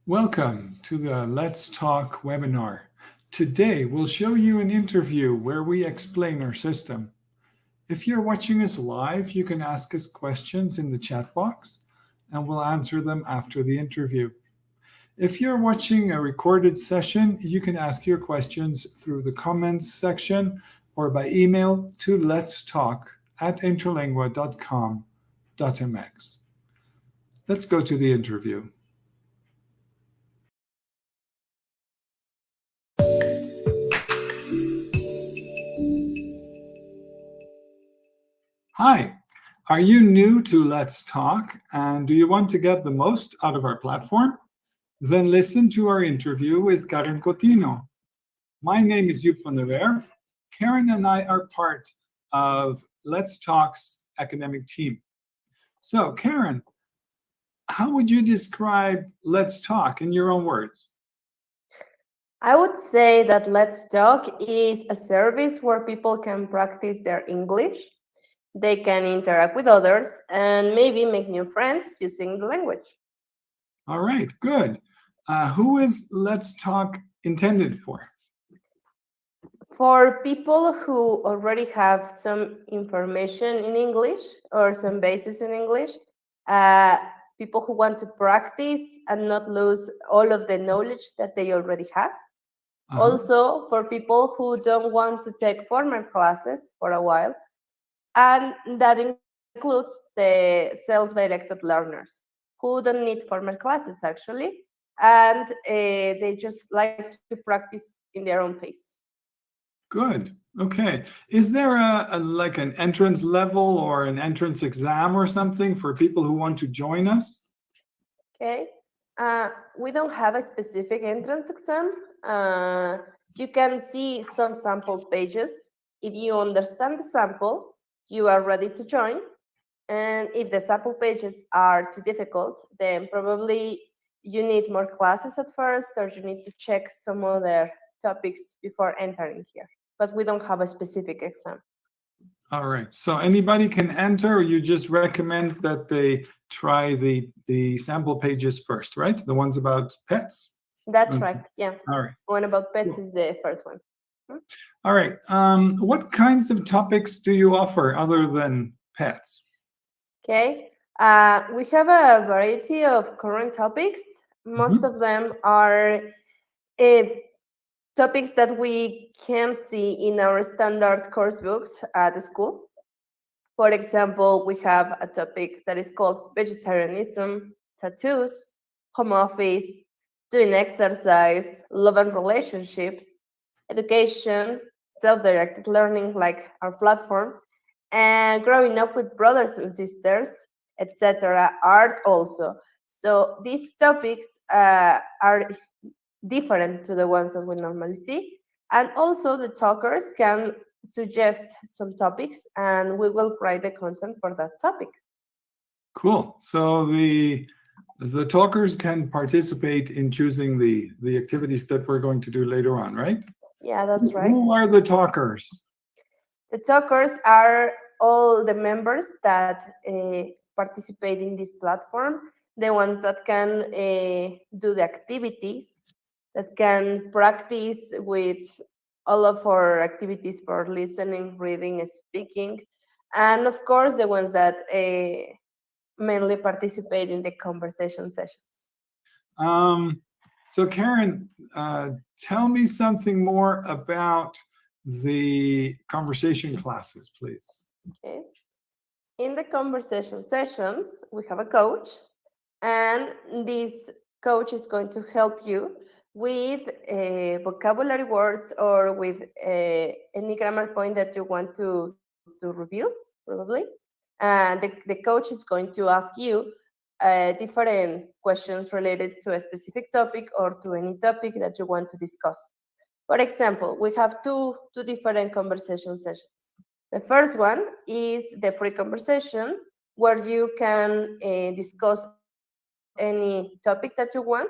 Welcome to the Let's Talk webinar. Today we'll show you an interview where we explain our system. If you're watching us live, you can ask us questions in the chat box and we'll answer them after the interview. If you're watching a recorded session, you can ask your questions through the comments section or by email to letstalk@interlingua.com.mx. Let's go to the interview. Hi, are you new to Let's Talk and do you want to get the most out of our platform? Then listen to our interview with Karen Cotino. My name is Joep van der Werf. Karen and I are part of Let's Talk's academic team. So, Karen, how would you describe Let's Talk in your own words? I would say that Let's Talk is a service where people can practice their English. They can interact with others and maybe make new friends using the language. All right, good. Who is Let's Talk intended for? For people who already have some information in English or some basis in English, people who want to practice and not lose all of the knowledge that they already have. Also, for people who don't want to take formal classes for a while, and that includes the self-directed learners who don't need formal classes actually, and they just like to practice in their own pace. Good. Okay. Is there like an entrance level or an entrance exam or something for people who want to join us? Okay. We don't have a specific entrance exam. You can see some sample pages. If you understand the sample, you are ready to join. And if the sample pages are too difficult, then probably you need more classes at first, or you need to check some other topics before entering here. But we don't have a specific exam. All right. So anybody can enter, or you just recommend that they try the sample pages first, right? The ones about pets? That's right. Yeah. All right. One about pets is the first one. All right. What kinds of topics do you offer other than pets? Okay. We have a variety of current topics. Most of them are uh, topics that we can't see in our standard course books at the school. For example, we have a topic that is called vegetarianism, tattoos, home office, doing exercise, love and relationships, education, self-directed learning like our platform, and growing up with brothers and sisters, etc., art also. So these topics are different to the ones that we normally see. And also the talkers can suggest some topics and we will write the content for that topic. Cool. So the talkers can participate in choosing the activities that we're going to do later on, right? Yeah, that's right. Who are the talkers? The talkers are all the members that participate in this platform, the ones that can do the activities, that can practice with all of our activities for listening, reading, speaking, and of course the ones that mainly participate in the conversation sessions. So Karen, tell me something more about the conversation classes, please. Okay. In the conversation sessions, we have a coach, and this coach is going to help you with vocabulary words or with any grammar point that you want to review, probably. And the coach is going to ask you different questions related to a specific topic or to any topic that you want to discuss. For example, we have two different conversation sessions. The first one is the free conversation, where you can discuss any topic that you want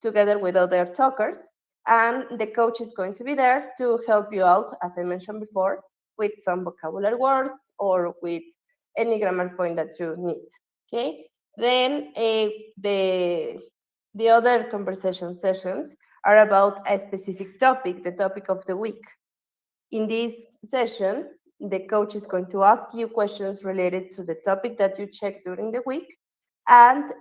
together with other talkers. And the coach is going to be there to help you out, as I mentioned before, with some vocabulary words or with any grammar point that you need. Okay. Then the The other conversation sessions are about a specific topic, the topic of the week. In this session, the coach is going to ask you questions related to the topic that you checked during the week, and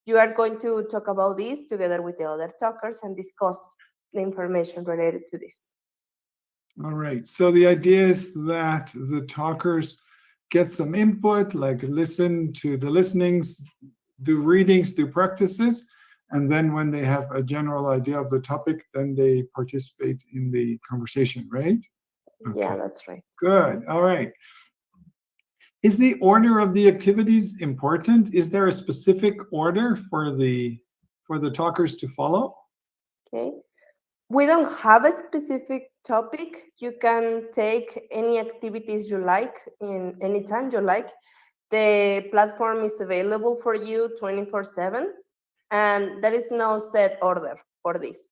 you are going to talk about this together with the other talkers and discuss the information related to this. All right. So the idea is that the talkers get some input, like listen to the listenings, do readings, do practices, and then when they have a general idea of the topic, then they participate in the conversation, right? Yeah, Okay. that's right. Good. All right. Is the order of the activities important? Is there a specific order for the talkers to follow? Okay. We don't have a specific topic. You can take any activities you like in any time you like. The platform is available for you 24/7, and there is no set order for this.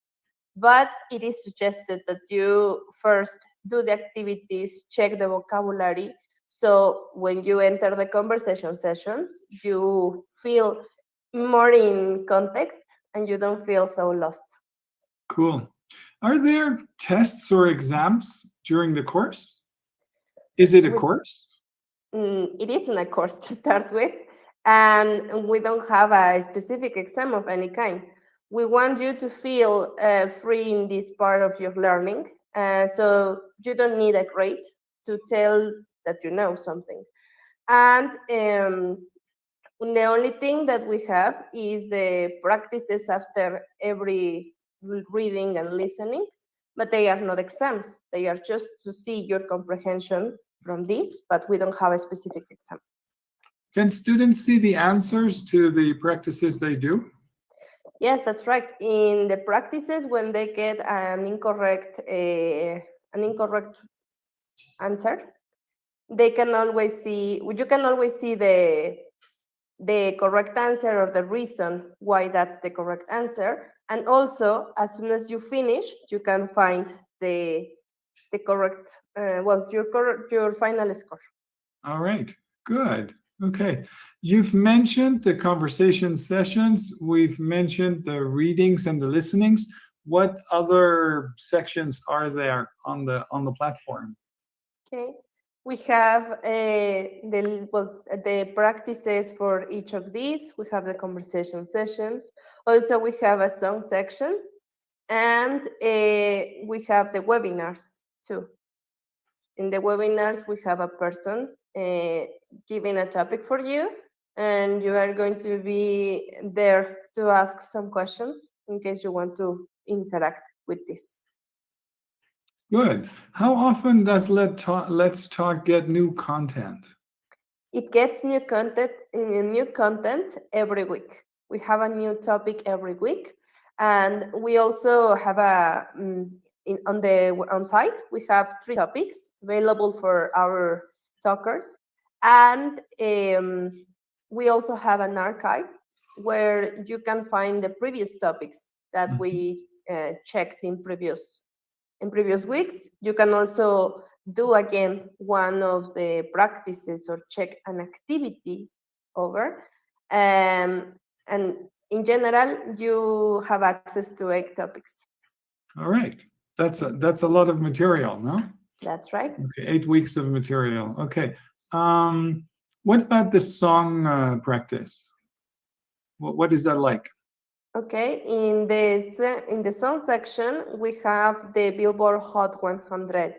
But it is suggested that you first do the activities, check the vocabulary. So when you enter the conversation sessions, you feel more in context and you don't feel so lost. Cool. Are there tests or exams during the course? Is it a With course? it isn't a course to start with, and we don't have a specific exam of any kind. We want you to feel free in this part of your learning, so you don't need a grade to tell that you know something. And the only thing that we have is the practices after every reading and listening, but they are not exams. They are just to see your comprehension from this, but we don't have a specific exam. Can students see the answers to the practices they do? Yes, that's right. In the practices, when they get an incorrect answer, they can always see. You can always see the correct answer or the reason why that's the correct answer. And also, as soon as you finish, you can find the correct, your final score. All right, good. Okay. You've mentioned the conversation sessions, we've mentioned the readings and the listenings. What other sections are there on the platform? Okay. We have the practices for each of these. We have the conversation sessions. Also, we have a song section, and we have the webinars too. In the webinars, we have a person giving a topic for you, and you are going to be there to ask some questions in case you want to interact with this. Good. How often does Let's Talk get new content? It gets new content every week. We have a new topic every week, and we also have on site we have 3 topics available for our talkers, and we also have an archive where you can find the previous topics that Mhm. we checked in previous weeks. You can also do again one of the practices or check an activity over. And in general, you have access to 8 topics. All right. That's a lot of material, no? That's right. Okay, 8 weeks of material. Okay. Um, what about the song practice? What is that like? Okay, in the song section, we have the Billboard Hot 100.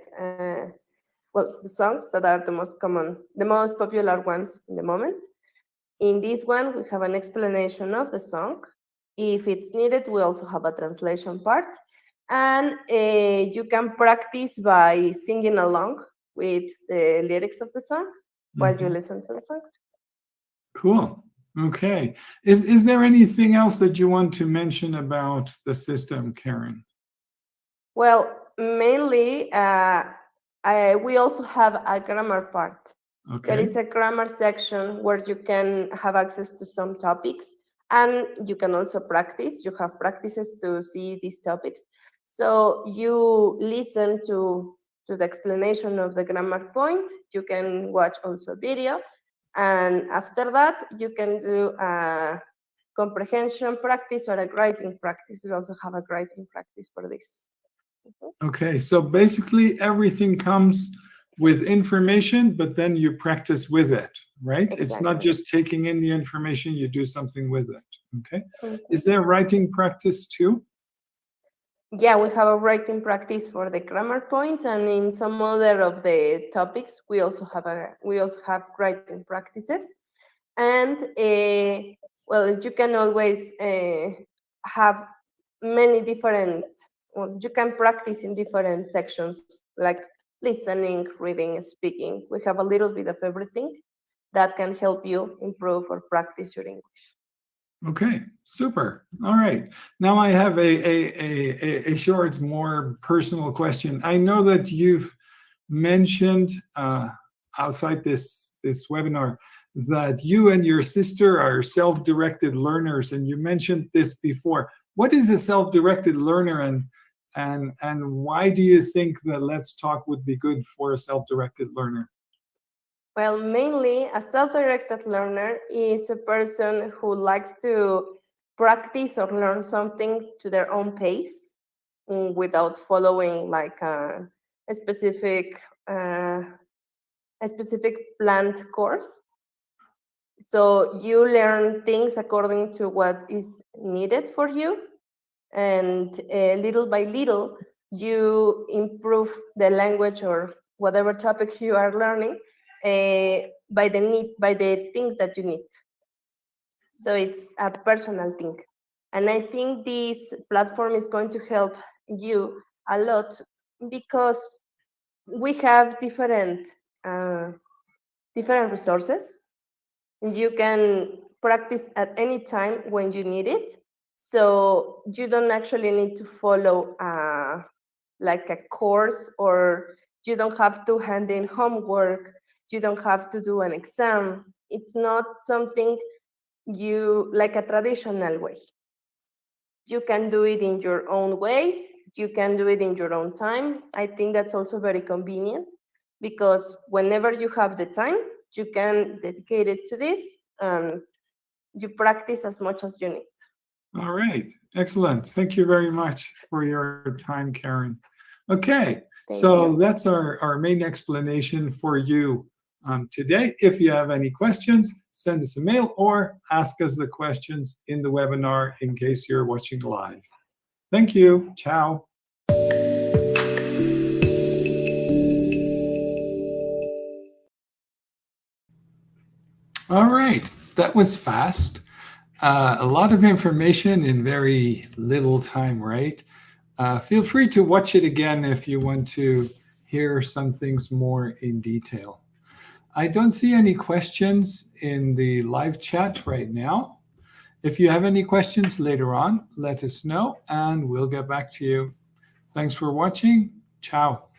The songs that are the most common, the most popular ones in the moment. In this one, we have an explanation of the song. If it's needed, we also have a translation part. And you can practice by singing along with the lyrics of the song while you Mhm. listen to the song. Cool. Okay. Is there anything else that you want to mention about the system, Karen? Well, mainly, we also have a grammar part. There Okay. is a grammar section where you can have access to some topics, and you can also practice. You have practices to see these topics. So you listen to the explanation of the grammar point. You can watch also video. And after that, you can do comprehension practice or a writing practice. We also have a writing practice for this. Mhm. Okay, so basically everything comes with information, but then you practice with it, right? It's not Exactly. just taking in the information, you do something with it. Okay. Mhm. Is there writing practice too? Yeah, we have a writing practice for the grammar points, and in some other of the topics, we also have writing practices. And well, you can always have many different. Well, you can practice in different sections, like listening, reading, speaking. We have a little bit of everything that can help you improve or practice your English. Okay, super. All right. Now I have a short, more personal question. I know that you've mentioned outside this webinar that you and your sister are self-directed learners, and you mentioned this before. What is a self-directed learner, and why do you think that Let's Talk would be good for a self-directed learner? Well, mainly a self-directed learner is a person who likes to practice or learn something to their own pace, without following like a specific uh, a specific planned course. So you learn things according to what is needed for you, and little by little you improve the language or whatever topic you are learning by the things that you need. So it's a personal thing, and I think this platform is going to help you a lot, because we have uh, different resources. You can practice at any time when you need it, so you don't actually need to follow like a course, or you don't have to hand in homework, you don't have to do an exam. It's not something you like a traditional way. You can do it in your own way, you can do it in your own time. I think that's also very convenient, because whenever you have the time, you can dedicate it to this, and you practice as much as you need. All right, excellent. Thank you very much for your time, Karen. Okay, Thank so you. that's our main explanation for you today. If you have any questions, send us a mail or ask us the questions in the webinar in case you're watching live. Thank you. Ciao. All right, that was fast. A lot of information in very little time, right? Feel free to watch it again if you want to hear some things more in detail. I don't see any questions in the live chat right now. If you have any questions later on, let us know and we'll get back to you. Thanks for watching. Ciao.